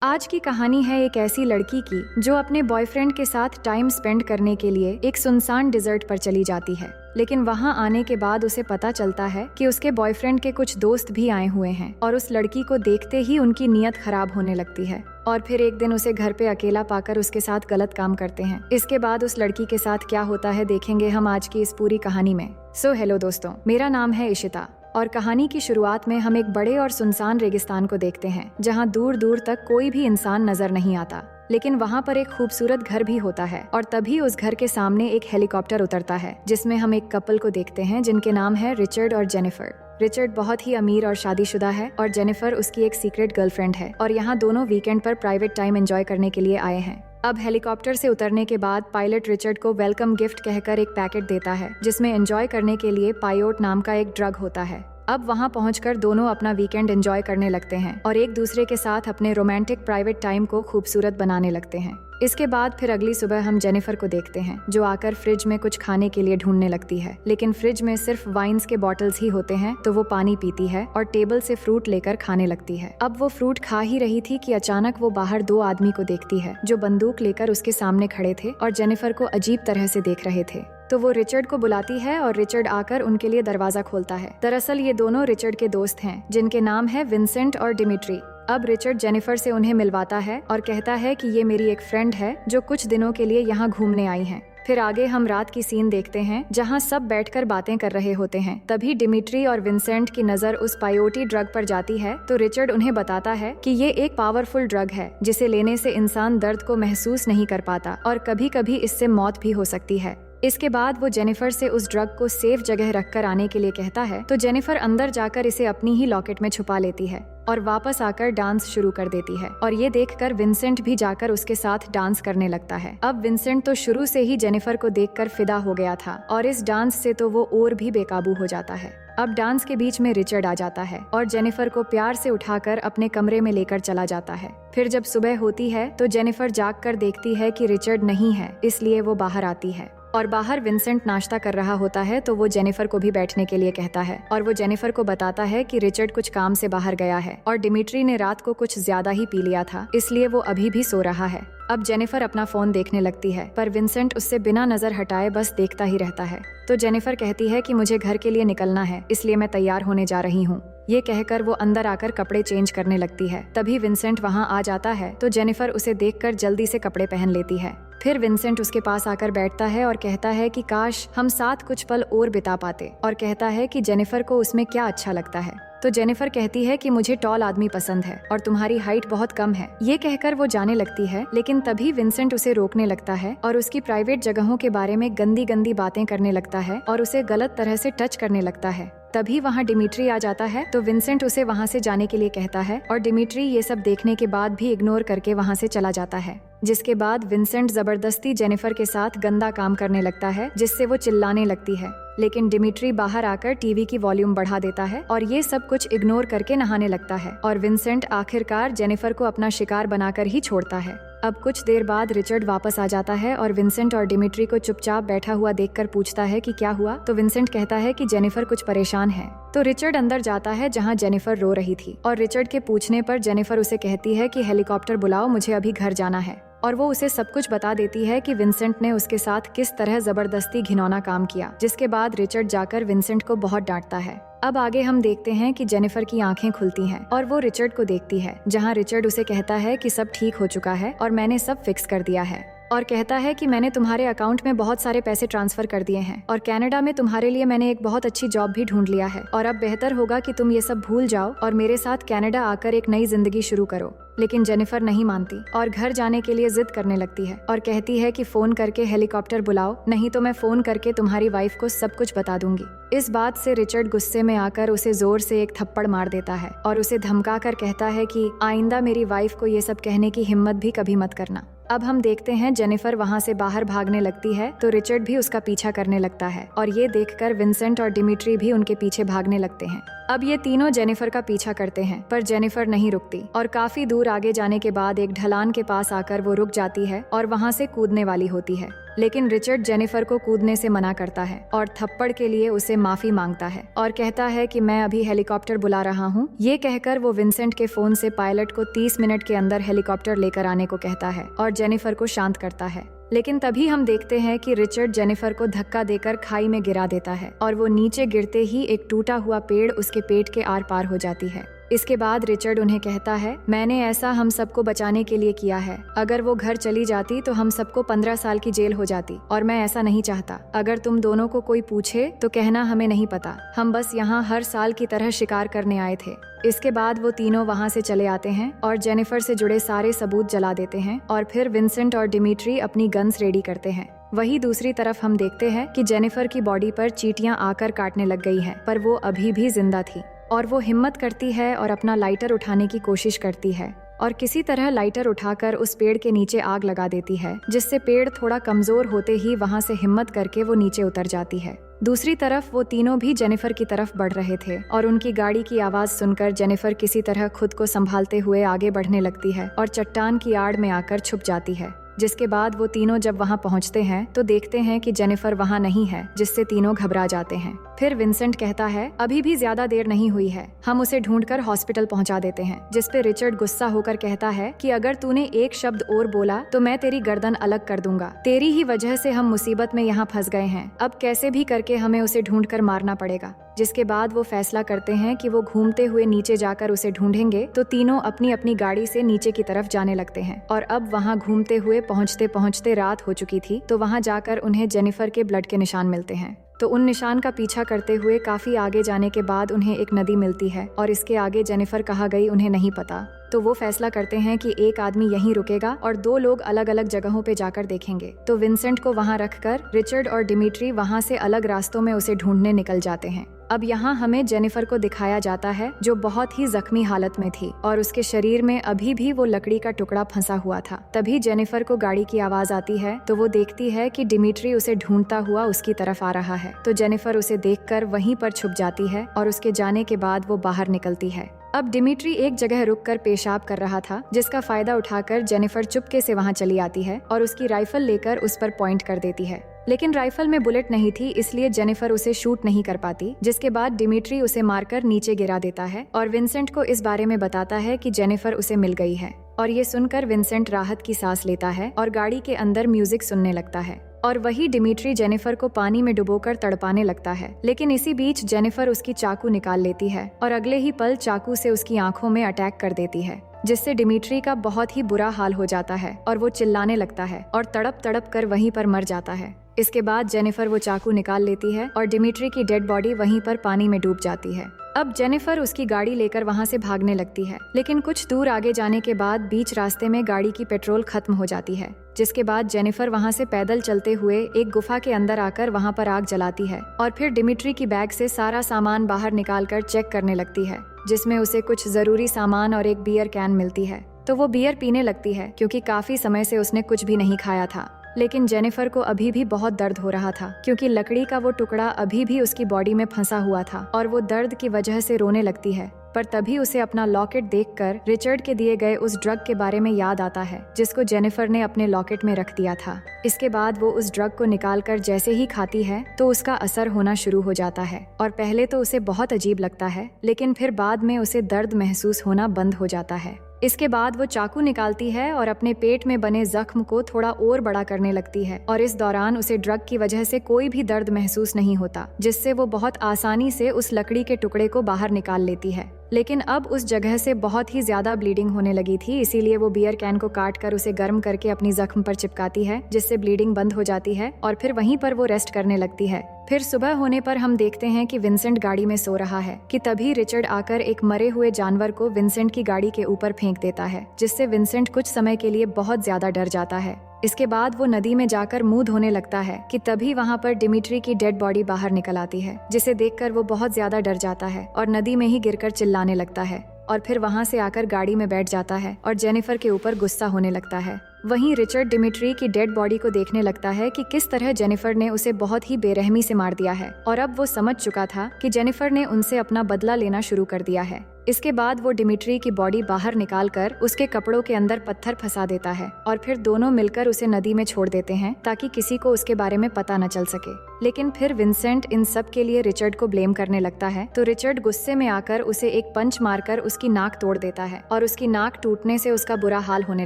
आज की कहानी है एक ऐसी लड़की की जो अपने बॉयफ्रेंड के साथ टाइम स्पेंड करने के लिए एक सुनसान डिजर्ट पर चली जाती है। लेकिन वहां आने के बाद उसे पता चलता है कि उसके बॉयफ्रेंड के कुछ दोस्त भी आए हुए हैं और उस लड़की को देखते ही उनकी नीयत खराब होने लगती है और फिर एक दिन उसे घर पे अकेला पाकर उसके साथ गलत काम करते हैं। इसके बाद उस लड़की के साथ क्या होता है देखेंगे हम आज की इस पूरी कहानी में। हेलो दोस्तों, मेरा नाम है इशिता और कहानी की शुरुआत में हम एक बड़े और सुनसान रेगिस्तान को देखते हैं जहां दूर दूर तक कोई भी इंसान नजर नहीं आता, लेकिन वहां पर एक खूबसूरत घर भी होता है। और तभी उस घर के सामने एक हेलीकॉप्टर उतरता है जिसमें हम एक कपल को देखते हैं जिनके नाम है रिचर्ड और जेनिफर। रिचर्ड बहुत ही अमीर और शादीशुदा है और जेनिफर उसकी एक सीक्रेट गर्लफ्रेंड है और यहाँ दोनों वीकेंड पर प्राइवेट टाइम एंजॉय करने के लिए आए हैं। अब हेलीकॉप्टर से उतरने के बाद पायलट रिचर्ड को वेलकम गिफ्ट कहकर एक पैकेट देता है जिसमें एंजॉय करने के लिए पायोट नाम का एक ड्रग होता है। अब वहां पहुंचकर दोनों अपना वीकेंड एंजॉय करने लगते हैं और एक दूसरे के साथ अपने रोमांटिक प्राइवेट टाइम को खूबसूरत बनाने लगते हैं। इसके बाद फिर अगली सुबह हम जेनिफर को देखते हैं जो आकर फ्रिज में कुछ खाने के लिए ढूंढने लगती है, लेकिन फ्रिज में सिर्फ वाइन्स के बॉटल्स ही होते हैं तो वो पानी पीती है और टेबल से फ्रूट लेकर खाने लगती है। अब वो फ्रूट खा ही रही थी कि अचानक वो बाहर दो आदमी को देखती है जो बंदूक लेकर उसके सामने खड़े थे और जेनिफर को अजीब तरह से देख रहे थे। तो वो रिचर्ड को बुलाती है और रिचर्ड आकर उनके लिए दरवाजा खोलता है। दरअसल ये दोनों रिचर्ड के दोस्त हैं जिनके नाम है विंसेंट और डिमिट्री। अब रिचर्ड जेनिफर से उन्हें मिलवाता है और कहता है कि ये मेरी एक फ्रेंड है जो कुछ दिनों के लिए यहाँ घूमने आई है। फिर आगे हम रात की सीन देखते हैं जहाँ सब बैठकर बातें कर रहे होते हैं। तभी डिमिट्री और विंसेंट की नजर उस पायोटी ड्रग पर जाती है तो रिचर्ड उन्हें बताता है कि ये एक पावरफुल ड्रग है जिसे लेने से इंसान दर्द को महसूस नहीं कर पाता और कभी कभी इससे मौत भी हो सकती है। इसके बाद वो जेनिफर से उस ड्रग को सेफ जगह रखकर आने के लिए कहता है तो जेनिफर अंदर जाकर इसे अपनी ही लॉकेट में छुपा लेती है और वापस आकर डांस शुरू कर देती है और ये देखकर विंसेंट भी जाकर उसके साथ डांस करने लगता है। अब विंसेंट तो शुरू से ही जेनिफर को देखकर फिदा हो गया था और इस डांस से तो वो और भी बेकाबू हो जाता है। अब डांस के बीच में रिचर्ड आ जाता है और जेनिफर को प्यार से उठाकर अपने कमरे में लेकर चला जाता है। फिर जब सुबह होती है तो जेनिफर जागकर देखती है कि रिचर्ड नहीं है, इसलिए वो बाहर आती है और बाहर विंसेंट नाश्ता कर रहा होता है तो वो जेनिफर को भी बैठने के लिए कहता है और वो जेनिफर को बताता है कि रिचर्ड कुछ काम से बाहर गया है और डिमिट्री ने रात को कुछ ज्यादा ही पी लिया था, इसलिए वो अभी भी सो रहा है। अब जेनिफर अपना फोन देखने लगती है पर विंसेंट उससे बिना नजर हटाए बस देखता ही रहता है। तो जेनिफर कहती है कि मुझे घर के लिए निकलना है, इसलिए मैं तैयार होने जा रही हूँ। ये कहकर वो अंदर आकर कपड़े चेंज करने लगती है। तभी विंसेंट वहाँ आ जाता है तो जेनिफर उसे देखकर जल्दी से कपड़े पहन लेती है। फिर विंसेंट उसके पास आकर बैठता है और कहता है कि काश हम साथ कुछ पल और बिता पाते और कहता है कि जेनिफर को उसमें क्या अच्छा लगता है। तो जेनिफर कहती है कि मुझे टॉल आदमी पसंद है और तुम्हारी हाइट बहुत कम है। ये कहकर वो जाने लगती है, लेकिन तभी विंसेंट उसे रोकने लगता है और उसकी प्राइवेट जगहों के बारे में गंदी गंदी बातें करने लगता है और उसे गलत तरह से टच करने लगता है। तभी वहाँ डिमिट्री आ जाता है तो विंसेंट उसे वहाँ से जाने के लिए कहता है और डिमिट्री ये सब देखने के बाद भी इग्नोर करके वहाँ से चला जाता है। जिसके बाद विंसेंट जबरदस्ती जेनिफर के साथ गंदा काम करने लगता है जिससे वो चिल्लाने लगती है, लेकिन डिमिट्री बाहर आकर टीवी की वॉल्यूम बढ़ा देता है और ये सब कुछ इग्नोर करके नहाने लगता है और विंसेंट आखिरकार जेनिफर को अपना शिकार बनाकर ही छोड़ता है। अब कुछ देर बाद रिचर्ड वापस आ जाता है और विंसेंट और डिमिट्री को चुपचाप बैठा हुआ देखकर पूछता है कि क्या हुआ। तो विंसेंट कहता है कि जेनिफर कुछ परेशान है। तो रिचर्ड अंदर जाता है जहां जेनिफर रो रही थी और रिचर्ड के पूछने पर जेनिफर उसे कहती है कि हेलीकॉप्टर बुलाओ, मुझे अभी घर जाना है। और वो उसे सब कुछ बता देती है कि विंसेंट ने उसके साथ किस तरह जबरदस्ती घिनौना काम किया, जिसके बाद रिचर्ड जाकर विंसेंट को बहुत डांटता है। अब आगे हम देखते हैं कि जेनिफर की आंखें खुलती हैं और वो रिचर्ड को देखती है जहां रिचर्ड उसे कहता है कि सब ठीक हो चुका है और मैंने सब फिक्स कर दिया है और कहता है कि मैंने तुम्हारे अकाउंट में बहुत सारे पैसे ट्रांसफर कर दिए हैं और कनाडा में तुम्हारे लिए मैंने एक बहुत अच्छी जॉब भी ढूंढ लिया है और अब बेहतर होगा कि तुम ये सब भूल जाओ और मेरे साथ कनाडा आकर एक नई जिंदगी शुरू करो। लेकिन जेनिफर नहीं मानती और घर जाने के लिए जिद करने लगती है और कहती है कि फोन करके हेलीकॉप्टर बुलाओ, नहीं तो मैं फोन करके तुम्हारी वाइफ को सब कुछ बता दूंगी। इस बात से रिचर्ड गुस्से में आकर उसे जोर से एक थप्पड़ मार देता है और उसे धमका कर कहता है कि आइंदा मेरी वाइफ को ये सब कहने की हिम्मत भी कभी मत करना। अब हम देखते हैं जेनिफर वहाँ से बाहर भागने लगती है तो रिचर्ड भी उसका पीछा करने लगता है और ये देखकर विंसेंट और डिमिट्री भी उनके पीछे भागने लगते हैं। अब ये तीनों जेनिफर का पीछा करते हैं पर जेनिफर नहीं रुकती और काफी दूर आगे जाने के बाद एक ढलान के पास आकर वो रुक जाती है और वहाँ से कूदने वाली होती है, लेकिन रिचर्ड जेनिफर को कूदने से मना करता है और थप्पड़ के लिए उसे माफी मांगता है और कहता है कि मैं अभी हेलीकॉप्टर बुला रहा हूँ। ये कहकर वो विंसेंट के फोन से पायलट को 30 मिनट के अंदर हेलीकॉप्टर लेकर आने को कहता है और जेनिफर को शांत करता है। लेकिन तभी हम देखते हैं कि रिचर्ड जेनिफर को धक्का देकर खाई में गिरा देता है और वो नीचे गिरते ही एक टूटा हुआ पेड़ उसके पेट के आर पार हो जाती है। इसके बाद रिचर्ड उन्हें कहता है, मैंने ऐसा हम सबको बचाने के लिए किया है। अगर वो घर चली जाती तो हम सबको 15 साल की जेल हो जाती और मैं ऐसा नहीं चाहता। अगर तुम दोनों को कोई पूछे तो कहना हमें नहीं पता, हम बस यहाँ हर साल की तरह शिकार करने आए थे। इसके बाद वो तीनों वहाँ से चले आते हैं और जेनिफर से जुड़े सारे सबूत जला देते हैं और फिर विंसेंट और डिमिट्री अपनी गन्स रेडी करते हैं। वही दूसरी तरफ हम देखते हैं कि जेनिफर की बॉडी पर चींटियां आकर काटने लग गई हैं, पर वो अभी भी जिंदा थी और वो हिम्मत करती है और अपना लाइटर उठाने की कोशिश करती है और किसी तरह लाइटर उठाकर उस पेड़ के नीचे आग लगा देती है, जिससे पेड़ थोड़ा कमजोर होते ही वहां से हिम्मत करके वो नीचे उतर जाती है। दूसरी तरफ वो तीनों भी जेनिफर की तरफ बढ़ रहे थे और उनकी गाड़ी की आवाज सुनकर जेनिफर किसी तरह खुद को संभालते हुए आगे बढ़ने लगती है और चट्टान की आड़ में आकर छुप जाती है। जिसके बाद वो तीनों जब वहां पहुंचते हैं तो देखते हैं कि जेनिफर वहां नहीं है, जिससे तीनों घबरा जाते हैं। फिर विंसेंट कहता है, अभी भी ज्यादा देर नहीं हुई है, हम उसे ढूंढकर हॉस्पिटल पहुंचा देते हैं। जिसपे रिचर्ड गुस्सा होकर कहता है कि अगर तूने एक शब्द और बोला तो मैं तेरी गर्दन अलग कर दूंगा। तेरी ही वजह से हम मुसीबत में यहाँ फंस गए हैं, अब कैसे भी करके हमें उसे ढूंढकर मारना पड़ेगा। जिसके बाद वो फैसला करते हैं कि वो घूमते हुए नीचे जाकर उसे ढूंढेंगे। तो तीनों अपनी अपनी गाड़ी से नीचे की तरफ जाने लगते हैं और अब वहाँ घूमते हुए पहुँचते पहुँचते रात हो चुकी थी। तो वहाँ जाकर उन्हें जेनिफर के ब्लड के निशान मिलते हैं। तो उन निशान का पीछा करते हुए काफी आगे जाने के बाद उन्हें एक नदी मिलती है और इसके आगे जेनिफर कहाँ गई उन्हें नहीं पता। तो वो फैसला करते हैं कि एक आदमी यहीं रुकेगा और 2 लोग अलग अलग जगहों पे जाकर देखेंगे। तो विंसेंट को वहाँ रखकर रिचर्ड और डिमिट्री वहाँ से अलग रास्तों में उसे ढूंढने निकल जाते हैं। अब यहाँ हमें जेनिफर को दिखाया जाता है जो बहुत ही जख्मी हालत में थी और उसके शरीर में अभी भी वो लकड़ी का टुकड़ा फंसा हुआ था। तभी जेनिफर को गाड़ी की आवाज आती है तो वो देखती है कि डिमिट्री उसे ढूंढता हुआ उसकी तरफ आ रहा है। तो जेनिफर उसे देखकर वहीं पर छुप जाती है और उसके जाने के बाद वो बाहर निकलती है। अब डिमिट्री एक जगह रुककर पेशाब कर रहा था, जिसका फायदा उठाकर जेनिफर चुपके से वहां चली आती है और उसकी राइफल लेकर उस पर पॉइंट कर देती है। लेकिन राइफल में बुलेट नहीं थी, इसलिए जेनिफर उसे शूट नहीं कर पाती। जिसके बाद डिमिट्री उसे मारकर नीचे गिरा देता है और विंसेंट को इस बारे में बताता है कि जेनिफर उसे मिल गई है। और ये सुनकर विंसेंट राहत की सांस लेता है और गाड़ी के अंदर म्यूजिक सुनने लगता है। और वही डिमिट्री जेनिफर को पानी में डुबोकर तड़पाने लगता है। लेकिन इसी बीच जेनिफर उसकी चाकू निकाल लेती है और अगले ही पल चाकू से उसकी आंखों में अटैक कर देती है, जिससे डिमिट्री का बहुत ही बुरा हाल हो जाता है और वो चिल्लाने लगता है और तड़प तड़प कर वहीं पर मर जाता है। इसके बाद जेनिफर वो चाकू निकाल लेती है और डिमिट्री की डेड बॉडी वहीं पर पानी में डूब जाती है। अब जेनिफर उसकी गाड़ी लेकर वहां से भागने लगती है, लेकिन कुछ दूर आगे जाने के बाद बीच रास्ते में गाड़ी की पेट्रोल खत्म हो जाती है। जिसके बाद जेनिफर वहां से पैदल चलते हुए एक गुफा के अंदर आकर वहां पर आग जलाती है और फिर डिमिट्री की बैग से सारा सामान बाहर निकालकर चेक करने लगती है, जिसमें उसे कुछ जरूरी सामान और एक बियर कैन मिलती है। तो वो बियर पीने लगती है क्योंकि काफी समय से उसने कुछ भी नहीं खाया था। लेकिन जेनिफर को अभी भी बहुत दर्द हो रहा था क्योंकि लकड़ी का वो टुकड़ा अभी भी उसकी बॉडी में फंसा हुआ था और वो दर्द की वजह से रोने लगती है। पर तभी उसे अपना लॉकेट देखकर रिचर्ड के दिए गए उस ड्रग के बारे में याद आता है, जिसको जेनिफर ने अपने लॉकेट में रख दिया था। इसके बाद वो उस ड्रग को निकालकर जैसे ही खाती है तो उसका असर होना शुरू हो जाता है और पहले तो उसे बहुत अजीब लगता है, लेकिन फिर बाद में उसे दर्द महसूस होना बंद हो जाता है। इसके बाद वो चाकू निकालती है और अपने पेट में बने जख्म को थोड़ा और बड़ा करने लगती है और इस दौरान उसे ड्रग की वजह से कोई भी दर्द महसूस नहीं होता, जिससे वो बहुत आसानी से उस लकड़ी के टुकड़े को बाहर निकाल लेती है। लेकिन अब उस जगह से बहुत ही ज्यादा ब्लीडिंग होने लगी थी, इसीलिए वो बियर कैन को काट कर उसे गर्म करके अपनी जख्म पर चिपकाती है, जिससे ब्लीडिंग बंद हो जाती है और फिर वहीं पर वो रेस्ट करने लगती है। फिर सुबह होने पर हम देखते हैं कि विंसेंट गाड़ी में सो रहा है कि तभी रिचर्ड आकर एक मरे हुए जानवर को विंसेंट की गाड़ी के ऊपर फेंक देता है, जिससे विंसेंट कुछ समय के लिए बहुत ज्यादा डर जाता है। इसके बाद वो नदी में जाकर मुंह धोने लगता है कि तभी वहाँ पर डिमिट्री की डेड बॉडी बाहर निकल आती है, जिसे देखकर वो बहुत ज्यादा डर जाता है और नदी में ही गिरकर चिल्लाने लगता है और फिर वहाँ से आकर गाड़ी में बैठ जाता है और जेनिफर के ऊपर गुस्सा होने लगता है। वहीं रिचर्ड डिमिट्री की डेड बॉडी को देखने लगता है कि किस तरह जेनिफर ने उसे बहुत ही बेरहमी से मार दिया है और अब वो समझ चुका था कि जेनिफर ने उनसे अपना बदला लेना शुरू कर दिया है। इसके बाद वो डिमिट्री की बॉडी बाहर निकालकर उसके कपड़ों के अंदर पत्थर फंसा देता है और फिर दोनों मिलकर उसे नदी में छोड़ देते हैं ताकि किसी को उसके बारे में पता न चल सके। लेकिन फिर विंसेंट इन सब के लिए रिचर्ड को ब्लेम करने लगता है, तो रिचर्ड गुस्से में आकर उसे एक पंच मारकर उसकी नाक तोड़ देता है और उसकी नाक टूटने से उसका बुरा हाल होने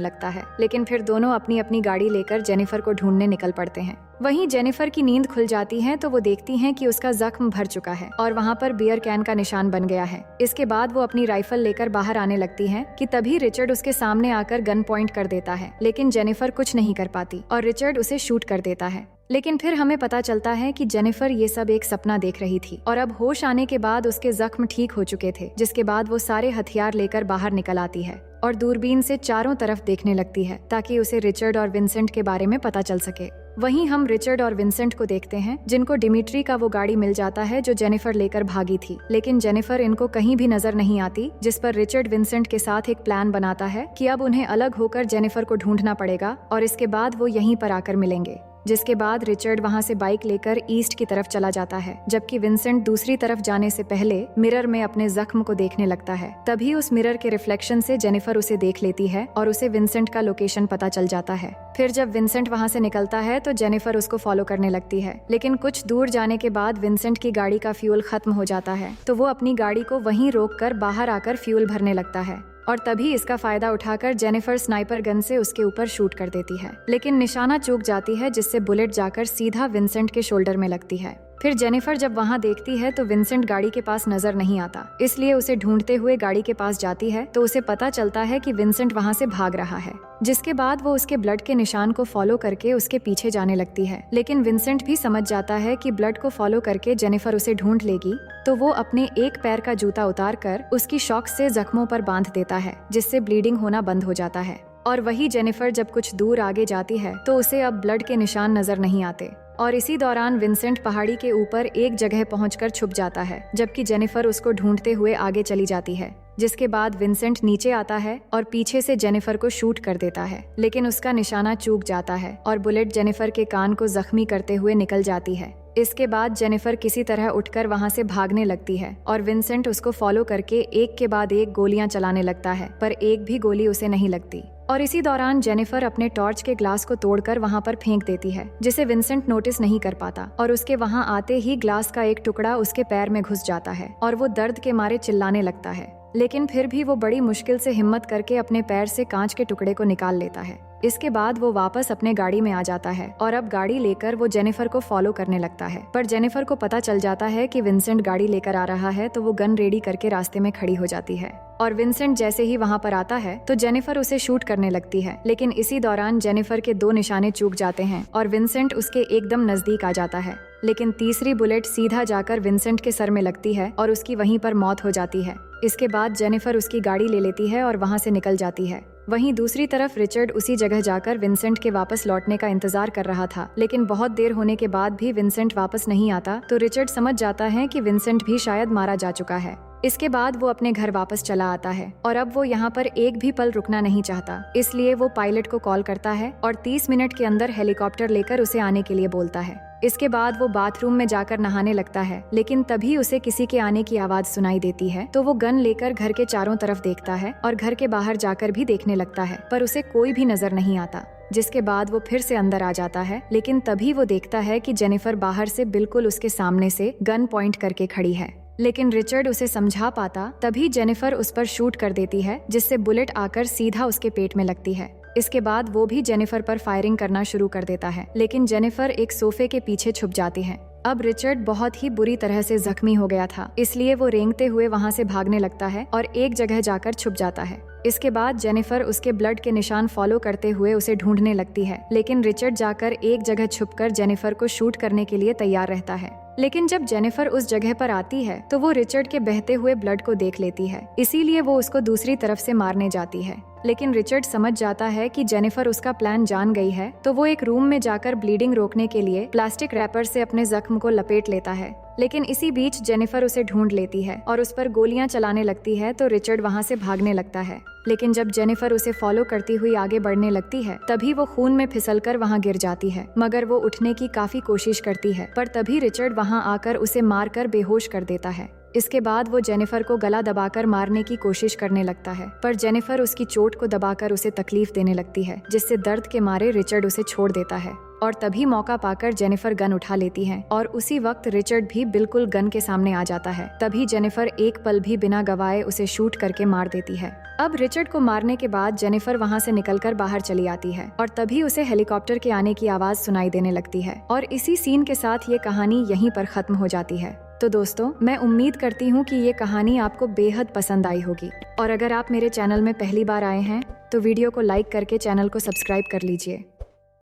लगता है। लेकिन फिर दोनों अपनी अपनी गाड़ी लेकर जेनिफर को ढूंढने निकल पड़ते हैं। वहीं जेनिफर की नींद खुल जाती है तो वो देखती हैं कि उसका जख्म भर चुका है और वहाँ पर बियर कैन का निशान बन गया है। इसके बाद वो अपनी राइफल लेकर बाहर आने लगती है कि तभी रिचर्ड उसके सामने आकर गन पॉइंट कर देता है, लेकिन जेनिफर कुछ नहीं कर पाती और रिचर्ड उसे शूट कर देता है। लेकिन फिर हमें पता चलता है कि जेनिफर ये सब एक सपना देख रही थी और अब होश आने के बाद उसके जख्म ठीक हो चुके थे, जिसके बाद वो सारे हथियार लेकर बाहर निकल आती है और दूरबीन से चारों तरफ देखने लगती है ताकि उसे रिचर्ड और विंसेंट के बारे में पता चल सके। वहीं हम रिचर्ड और विंसेंट को देखते हैं जिनको डिमिट्री का वो गाड़ी मिल जाता है जो जेनिफर लेकर भागी थी, लेकिन जेनिफर इनको कहीं भी नजर नहीं आती, जिस पर रिचर्ड विंसेंट के साथ एक प्लान बनाता है कि अब उन्हें अलग होकर जेनिफर को ढूंढना पड़ेगा और इसके बाद वो यहीं पर आकर मिलेंगे। जिसके बाद रिचर्ड वहां से बाइक लेकर ईस्ट की तरफ चला जाता है, जबकि विंसेंट दूसरी तरफ जाने से पहले मिरर में अपने जख्म को देखने लगता है। तभी उस मिरर के रिफ्लेक्शन से जेनिफर उसे देख लेती है और उसे विंसेंट का लोकेशन पता चल जाता है। फिर जब विंसेंट वहां से निकलता है तो जेनिफर उसको फॉलो करने लगती है, लेकिन कुछ दूर जाने के बाद विंसेंट की गाड़ी का फ्यूल खत्म हो जाता है, तो वो अपनी गाड़ी को वहीं रोककर बाहर आकर फ्यूल भरने लगता है और तभी इसका फायदा उठाकर जेनिफर स्नाइपर गन से उसके ऊपर शूट कर देती है, लेकिन निशाना चूक जाती है जिससे बुलेट जाकर सीधा विंसेंट के शोल्डर में लगती है। फिर जेनिफर जब वहां देखती है तो विंसेंट गाड़ी के पास नजर नहीं आता, इसलिए उसे ढूंढते हुए गाड़ी के पास जाती है तो उसे पता चलता है कि विंसेंट वहां से भाग रहा है। जिसके बाद वो उसके ब्लड के निशान को फॉलो करके उसके पीछे जाने लगती है, लेकिन विंसेंट भी समझ जाता है कि ब्लड को फॉलो करके जेनिफर उसे ढूंढ लेगी, तो वो अपने एक पैर का जूता उतार कर उसकी शॉक से जख्मों पर बांध देता है, जिससे ब्लीडिंग होना बंद हो जाता है। और वही जेनिफर जब कुछ दूर आगे जाती है तो उसे अब ब्लड के निशान नजर नहीं आते और इसी दौरान विंसेंट पहाड़ी के ऊपर एक जगह पहुंचकर छुप जाता है, जबकि जेनिफर उसको ढूंढते हुए आगे चली जाती है। जिसके बाद विंसेंट नीचे आता है और पीछे से जेनिफर को शूट कर देता है, लेकिन उसका निशाना चूक जाता है और बुलेट जेनिफर के कान को जख्मी करते हुए निकल जाती है। इसके बाद जेनिफर किसी तरह उठकर वहां से भागने लगती है और विंसेंट उसको फॉलो करके एक के बाद एक गोलियां चलाने लगता है, पर एक भी गोली उसे नहीं लगती। और इसी दौरान जेनिफर अपने टॉर्च के ग्लास को तोड़कर वहां पर फेंक देती है, जिसे विंसेंट नोटिस नहीं कर पाता और उसके वहां आते ही ग्लास का एक टुकड़ा उसके पैर में घुस जाता है और वो दर्द के मारे चिल्लाने लगता है, लेकिन फिर भी वो बड़ी मुश्किल से हिम्मत करके अपने पैर से कांच के टुकड़े को निकाल लेता है। इसके बाद वो वापस अपने गाड़ी में आ जाता है और अब गाड़ी लेकर वो जेनिफर को फॉलो करने लगता है, पर जेनिफर को पता चल जाता है कि विंसेंट गाड़ी लेकर आ रहा है, तो वो गन रेडी करके रास्ते में खड़ी हो जाती है और विंसेंट जैसे ही वहां पर आता है तो जेनिफर उसे शूट करने लगती है, लेकिन इसी दौरान जेनिफर के 2 निशाने चूक जाते हैं और विंसेंट उसके एकदम नजदीक आ जाता है, लेकिन तीसरी बुलेट सीधा जाकर विंसेंट के सर में लगती है और उसकी वहीं पर मौत हो जाती है। इसके बाद जेनिफर उसकी गाड़ी ले लेती है और वहां से निकल जाती है। वहीं दूसरी तरफ रिचर्ड उसी जगह जाकर विंसेंट के वापस लौटने का इंतजार कर रहा था, लेकिन बहुत देर होने के बाद भी विंसेंट वापस नहीं आता, तो रिचर्ड समझ जाता है कि विंसेंट भी शायद मारा जा चुका है। इसके बाद वो अपने घर वापस चला आता है और अब वो यहाँ पर एक भी पल रुकना नहीं चाहता, इसलिए वो पायलट को कॉल करता है और 30 मिनट के अंदर हेलीकॉप्टर लेकर उसे आने के लिए बोलता है। इसके बाद वो बाथरूम में जाकर नहाने लगता है, लेकिन तभी उसे किसी के आने की आवाज सुनाई देती है, तो वो गन लेकर घर के चारों तरफ देखता है और घर के बाहर जाकर भी देखने लगता है, पर उसे कोई भी नजर नहीं आता। जिसके बाद वो फिर से अंदर आ जाता है, लेकिन तभी वो देखता है कि जेनिफर बाहर से बिल्कुल उसके सामने से गन पॉइंट करके खड़ी है, लेकिन रिचर्ड उसे समझा पाता तभी जेनिफर उस पर शूट कर देती है, जिससे बुलेट आकर सीधा उसके पेट में लगती है। इसके बाद वो भी जेनिफर पर फायरिंग करना शुरू कर देता है, लेकिन जेनिफर एक सोफे के पीछे छुप जाती है। अब रिचर्ड बहुत ही बुरी तरह से जख्मी हो गया था, इसलिए वो रेंगते हुए वहां से भागने लगता है और एक जगह जाकर छुप जाता है। इसके बाद जेनिफर उसके ब्लड के निशान फॉलो करते हुए उसे ढूंढने लगती है, लेकिन रिचर्ड जाकर एक जगह छुपकर जेनिफर को शूट करने के लिए तैयार रहता है। लेकिन जब जेनिफर उस जगह पर आती है तो वो रिचर्ड के बहते हुए ब्लड को देख लेती है, इसीलिए वो उसको दूसरी तरफ से मारने जाती है। लेकिन रिचर्ड समझ जाता है कि जेनिफर उसका प्लान जान गई है, तो वो एक रूम में जाकर ब्लीडिंग रोकने के लिए प्लास्टिक रैपर से अपने जख्म को लपेट लेता है। लेकिन इसी बीच जेनिफर उसे ढूंढ लेती है और उस पर गोलियां चलाने लगती है, तो रिचर्ड वहां से भागने लगता है। लेकिन जब जेनिफर उसे फॉलो करती हुई आगे बढ़ने लगती है, तभी वो खून में फिसलकर वहां गिर जाती है, मगर वो उठने की काफी कोशिश करती है, पर तभी रिचर्ड वहां आकर उसे मारकर बेहोश कर देता है। इसके बाद वो जेनिफर को गला दबाकर मारने की कोशिश करने लगता है, पर जेनिफर उसकी चोट को दबाकर उसे तकलीफ देने लगती है, जिससे दर्द के मारे रिचर्ड उसे छोड़ देता है। और तभी मौका पाकर जेनिफर गन उठा लेती है और उसी वक्त रिचर्ड भी बिल्कुल गन के सामने आ जाता है। तभी जेनिफर एक पल भी बिना गवाए उसे शूट करके मार देती है। अब रिचर्ड को मारने के बाद जेनिफर वहां से निकलकर बाहर चली आती है और तभी उसे हेलीकॉप्टर के आने की आवाज सुनाई देने लगती है और इसी सीन के साथ ये कहानी यहीं पर खत्म हो जाती है। तो दोस्तों, मैं उम्मीद करती हूँ कि ये कहानी आपको बेहद पसंद आई होगी और अगर आप मेरे चैनल में पहली बार आए हैं तो वीडियो को लाइक करके चैनल को सब्सक्राइब कर लीजिए।